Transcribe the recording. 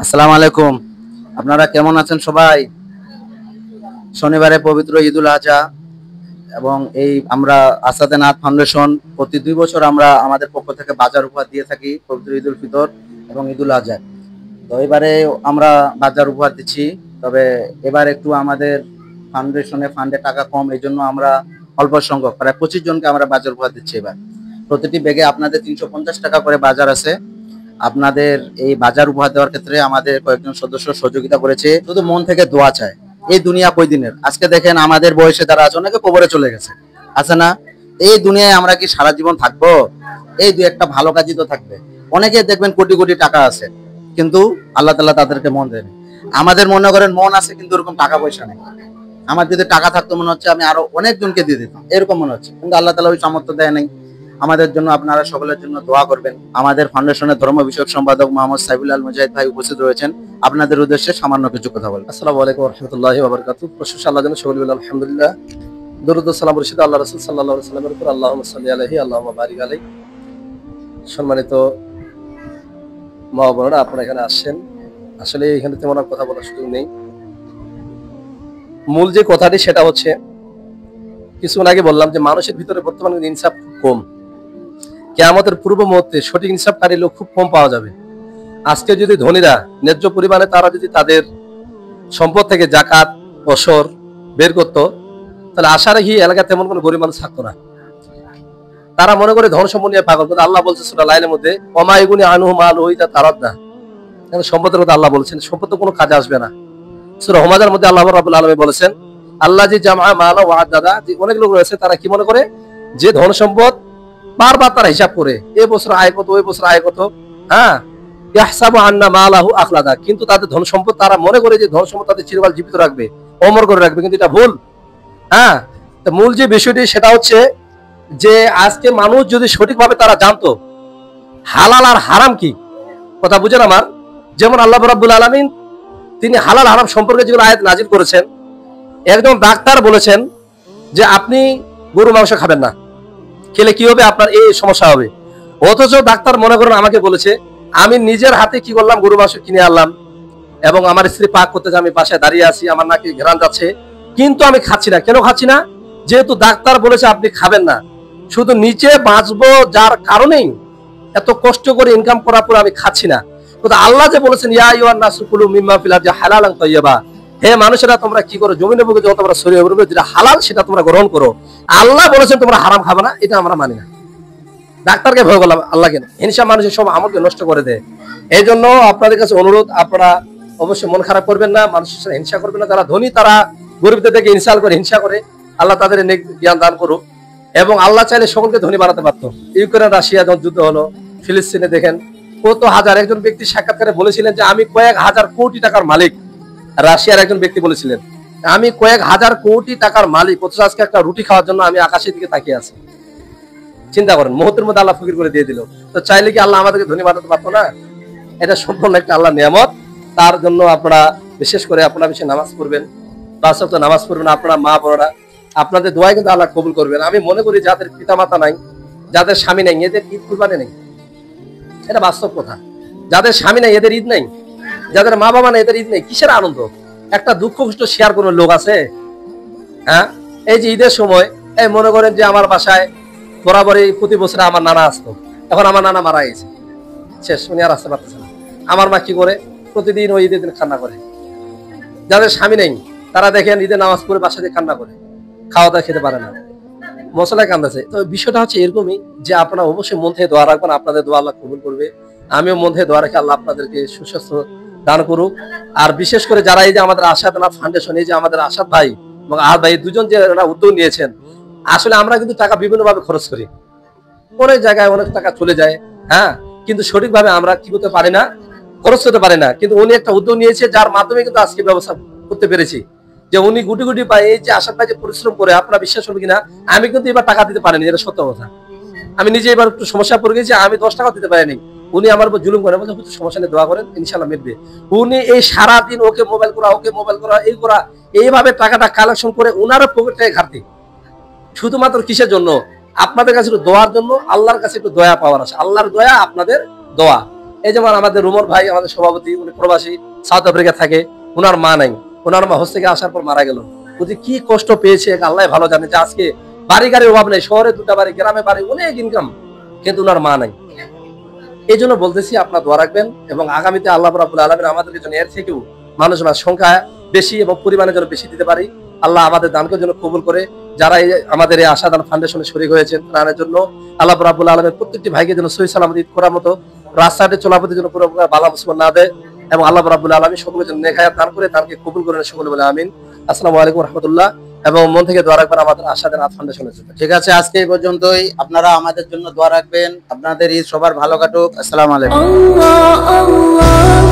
আসসালামু আলাইকুম। আপনারা কেমন আছেন সবাই? শনিবারে পবিত্র ঈদুল আজহা এবং এই আমরা আসাদেনাথ ফাউন্ডেশন প্রতি 2 বছর আমরা আমাদের পক্ষ থেকে বাজার উপহার দিয়ে থাকি পবিত্র ঈদুল ফিতর এবং ঈদুল আজহা। তো এবারে আমরা বাজার উপহার দিচ্ছি। তবে এবার একটু আমাদের ফান্ডে টাকা কম, এই জন্য আমরা অল্প সংখ্যক প্রায় 25 জনকে আমরা বাজার উপহার দিচ্ছি। এবার প্রতিটি ব্যাগে আপনাদের 350 টাকা করে বাজার আছে। আপনাদের এই বাজার উপহার দেওয়ার ক্ষেত্রে আমাদের কয়েকজন সদস্য সহযোগিতা করেছে। শুধু মন থেকে দোয়া চায়। এই দুনিয়া কয় দিনের? আজকে দেখেন আমাদের বয়সে যারা আছে অনেকে কবরে চলে গেছে, আছে না? এই দুনিয়ায় আমরা কি সারা জীবন থাকবো? এই দু একটা ভালো কাজই তো থাকবে। অনেকে দেখবেন কোটি কোটি টাকা আছে, কিন্তু আল্লাহ তাআলা তাদেরকে মন দেন। আমাদের মনে করেন মন আছে কিন্তু এরকম টাকা পয়সা নেই। আমার যদি টাকা থাকতো মনে হচ্ছে আমি আরো অনেকজনকে দিয়ে দিতাম, এরকম মনে হচ্ছে, কিন্তু আল্লাহ তাআলা ওই সামর্থ্য দেয় নাই। আমাদের জন্য আপনারা সকলের জন্য দোয়া করবেন। আমাদের ফাউন্ডেশনের ধর্ম বিষয়ক সম্পাদক মোহাম্মদ সাইফুল আল মুজাহিদ ভাই উপস্থিত রয়েছেন। আপনাদের উদ্দেশ্যে সামান্য কিছু কথা বলবেন। আসসালামু আলাইকুম ওয়া রাহমাতুল্লাহি ওয়া বারাকাতুহু। প্রশংসা আল্লাহর জন্য, সকলে বলেন আলহামদুলিল্লাহ। দরুদ ও সালাম বর্ষিত আল্লাহ রাসূল সাল্লাল্লাহু আলাইহি ওয়াসাল্লামের উপর, আল্লাহুম্মা সাল্লি আলাইহি আল্লাহুম্মা বারিক আলাইহি। সম্মানিত মা ও বোনেরা, আপনারা এখানে আসছেন, আসলে এখানে তেমন আর কথা বলার সুযোগ নেই। মূল যে কথাটি সেটা হচ্ছে, কিছুক্ষণ আগে বললাম যে মানুষের ভিতরে বর্তমানে ইনসাফ খুব কম। কিয়ামতের পূর্ব মুহূর্তে সঠিক ইনসাফকারী লোক খুব কম পাওয়া যাবে। আজকে যদি ধনীরা ন্যায্য পরিমাণে তারা যদি তাদের সম্পদ থেকে জাকাত ওসর বের করতো, তাহলে আশা রাখি এলাকায় তেমন কোনো গরিব মানুষ থাকতো না। তারা মনে করে ধন সম্পদ নিয়ে পাগল, কিন্তু আল্লাহ বলছে সূরা লাইলের মধ্যে ওমাইগুনি আনহু মালহু ইতা তারাদনা। সম্পদের কথা আল্লাহ বলেছেন, সম্পদ তো কোনো কাজে আসবে না। সূরা হুমাযার মধ্যে আল্লাহ রাব্বুল আলামিন বলেছেন, আল্লাহ জি জামা মালা ওয়া আদাদা, যে অনেক লোক রয়েছে তারা কি মনে করে যে ধন সম্পদ বারবার তারা হিসাব করে এই বছর আয় কত, ওই বছর আয় কত, হ্যাঁ, ইয়াহসাবু আন্না মালাহু আখলাদা, কিন্তু তাদের ধন সম্পদ তারা মনে করে যে ধন সম্পদ তাদের চিরকাল জীবিত রাখবে, অমর করে রাখবে, কিন্তু এটা ভুল। হ্যাঁ, তো মূল যে বিষয়টি সেটা হচ্ছে যে আজকে মানুষ যদি সঠিকভাবে তারা জানতো হালাল আর হারাম কি, কথা বুঝেন আমার। যেমন আল্লাহ রাব্বুল আলামিন তিনি হালাল হারাম সম্পর্কে যেগুলো আয়াত নাজিল করেছেন, একজন ডাক্তার বলেছেন যে আপনি গরু মাংস খাবেন না, খেলে কি হবে, আপনার এই সমস্যা হবে। অথচ ডাক্তার মনে করেন আমাকে বলেছে, আমি নিজের হাতে কি করলাম, গরু মাংস কিনে আনলাম এবং আমার স্ত্রী পাক করতে, আমি বাসায় দাঁড়িয়ে আছি, আমার নাকি ঘ্রাণ যাচ্ছে, কিন্তু আমি খাচ্ছি না। কেন খাচ্ছি না? যেহেতু ডাক্তার বলেছে আপনি খাবেন না, শুধু নিচে বাঁচবো যার কারণেই এত কষ্ট করে ইনকাম করার পর আমি খাচ্ছি না। কিন্তু আল্লাহ যে বলেছেন ইয়া আইয়ুহান নাসু কুলু মিম্মা ফিল আরদি হালালান তাইয়্যিবা, হে মানুষেরা তোমরা কি করো, জমিনে বুকে যত তোমরা ছড়িয়ে পড়বে, যেটা হালাল সেটা তোমরা গ্রহণ করো। আল্লাহ বলেছেন তোমরা হারাম খাবে না, এটা আমরা মানি না। ডাক্তারকে ভয় করলাম, আল্লাহকে না। হিংসা মানুষের সব আমলকে নষ্ট করে দেয়। এই জন্য আপনাদের কাছে অনুরোধ, আপনারা অবশ্যই মন খারাপ করবেন না, মানুষের সাথে হিংসা করবেন না। যারা ধনী তারা গরিবদের থেকে ইনসাল করে, হিংসা করে, আল্লাহ তাদের নেক জ্ঞান দান করুক। এবং আল্লাহ চাইলে সকলকে ধনী বানাতে পারতো। ইউক্রেন রাশিয়া যখন যুদ্ধ হলো, ফিলিস্তিনে দেখেন কত হাজার, একজন ব্যক্তি সাক্ষাৎকারে বলেছিলেন যে আমি কয়েক হাজার কোটি টাকার মালিক। রাশিয়ার একজন ব্যক্তি বলেছিলেন আমি কয়েক হাজার কোটি টাকার মালিক, অথচ আজকে একটা রুটি খাওয়ার জন্য আমি আকাশের দিকে তাকিয়ে আছি। চিন্তা করেন, মুহূর্তের মধ্যে আল্লাহ ফকির করে দিয়ে দিল। তো চাইলে কি আল্লাহ আমাদেরকে ধনী বানাতে পারতো না? এটা সম্পূর্ণ একটা আল্লাহ নিয়ামত। তার জন্য আপনারা বিশেষ করে আপনারা বেশি নামাজ পড়বেন, 5 ওয়াক্ত নামাজ পড়বেন। আপনারা মা বোনেরা, আপনাদের দোয়াই কিন্তু আল্লাহ কবুল করবেন। আমি মনে করি যাদের পিতা মাতা নাই, যাদের স্বামী নাই, এদের ঈদ কুরবানি নেই, এটা বাস্তব কথা। যাদের স্বামী নাই এদের ঈদ নেই, যাদের মা বাবা নাই এদের ঈদ নেই, কিসের আনন্দ? একটা দুঃখ কষ্ট শেয়ার কোনো লোক আছে? হ্যাঁ, এই যে ঈদের সময়, এই মনে করেন যে আমার বাসায় বরাবরই প্রতি বছরে আমার নানা আসতো, এখন আমার নানা মারা গেছে, শেষ, উনি আর আসতে পারতেছে না। আমার মা কি করে, প্রতিদিন ওই ঈদের দিন কান্না করে। যাদের স্বামী নেই তারা দেখেন ঈদের নামাজ পড়ে বাসাতে কান্না করে, খাওয়া দাওয়া খেতে পারে না, মশলায় কান্দাছে। তো বিষয়টা হচ্ছে এরকমই যে আপনারা অবশ্যই মন থেকে দোয়া রাখবেন, আপনাদের দোয়া আল্লাহ কবুল করবে। আমিও মন থেকে দোয়া রাখি, আল্লাহ আপনাদেরকে সুস্বাস্থ্য দান করুক। আর বিশেষ করে যারা এই যে আমাদের আসাদনাথ ফাউন্ডেশন, এই যে আমাদের আসাদ ভাই এবং আহাদ ভাই দুজন যে উদ্যোগ নিয়েছেন, আসলে আমরা কিন্তু টাকা বিভিন্ন ভাবে খরচ করি, অনেক জায়গায় অনেক টাকা চলে যায়, হ্যাঁ, কিন্তু সঠিকভাবে আমরা কি করতে পারি না, খরচ করতে পারি না। কিন্তু উনি একটা উদ্যোগ নিয়েছে, যার মাধ্যমে কিন্তু আজকে ব্যবস্থা করতে পেরেছি। যে উনি গুটি গুটি পায়, এই যে আসাদ ভাই যে পরিশ্রম করে, আপনারা বিশ্বাস করবেন কিনা, আমি কিন্তু এবার টাকা দিতে পারিনি, এটা সত্য কথা। আমি নিজে এবার একটু সমস্যা পড়ে গেছি, আমি 10 টাকা দিতে পারিনি। উনি আমার উপর জুলুম করে, বলছে সমস্যা নেই, দোয়া করেন, ইনশাল্লাহ মিটবে। উনি এই সারাদিন ওকে মোবাইল করা, ওকে মোবাইল করা, এই করা, এইভাবে টাকাটা কালেকশন করে উনারও পকেটে ঘাটতি। শুধুমাত্র কিসের জন্য? আপনাদের কাছে একটু দোয়ার জন্য, আল্লাহর কাছে একটু দয়া পাওয়ার আছে। আল্লাহর দয়া, আপনাদের দোয়া, এই যেমন আমাদের রুমন ভাই, আমাদের সভাপতি, উনি প্রবাসী, সাউথ আফ্রিকা থাকে, ওনার মা নাই, ওনার মা হোস্টেলে আসার পর মারা গেল। বুঝি কি কষ্ট পেয়েছে আল্লাহ ভালো জানে, যে আজকে বাড়ি গাড়ির অভাব নেই, শহরে 2টা বাড়ি, গ্রামে বাড়ি, অনেক ইনকাম, কিন্তু ওনার মা নাই। এই জন্য বলতেছি আপনার দোয়া রাখবেন, এবং আগামীতে আল্লাহ রাব্বুল আলামিন আমাদেরকে যেন এর থেকেও মানুষের সংখ্যা বেশি এবং পরিমাণে যেন বেশি দিতে পারি। আল্লাহ আমাদের দানকে যেন কবুল করে। যারা আমাদের এই আশাদান ফাউন্ডেশনে শরীক হয়েছেন তাদের জন্য আল্লাহ রাব্বুল আলামিন প্রত্যেকটি ভাইকে যেন সহি সালামত ঈদ করার মতো রাস্তাতে চলাপথের জন্য পুরো বালা মুসিবত না দেয়, এবং আল্লাহ রাব্বুল আলামিন সকলের জন্য নেক হায়াত দান করে তাকে কবুল করেন সকলে বলে আমিন। আসসালামু আলাইকুম ওয়া রাহমাতুল্লাহ, এবং মন থেকে দোয়া রাখবেন আমাদের আশাদান ফাউন্ডেশনের জন্য। ঠিক আছে, আজকে এই পর্যন্তই। আপনারা আমাদের জন্য দোয়া রাখবেন। আপনাদের ঈদ সবার ভালো কাটুক। আসসালামু আলাইকুম। Allah Allah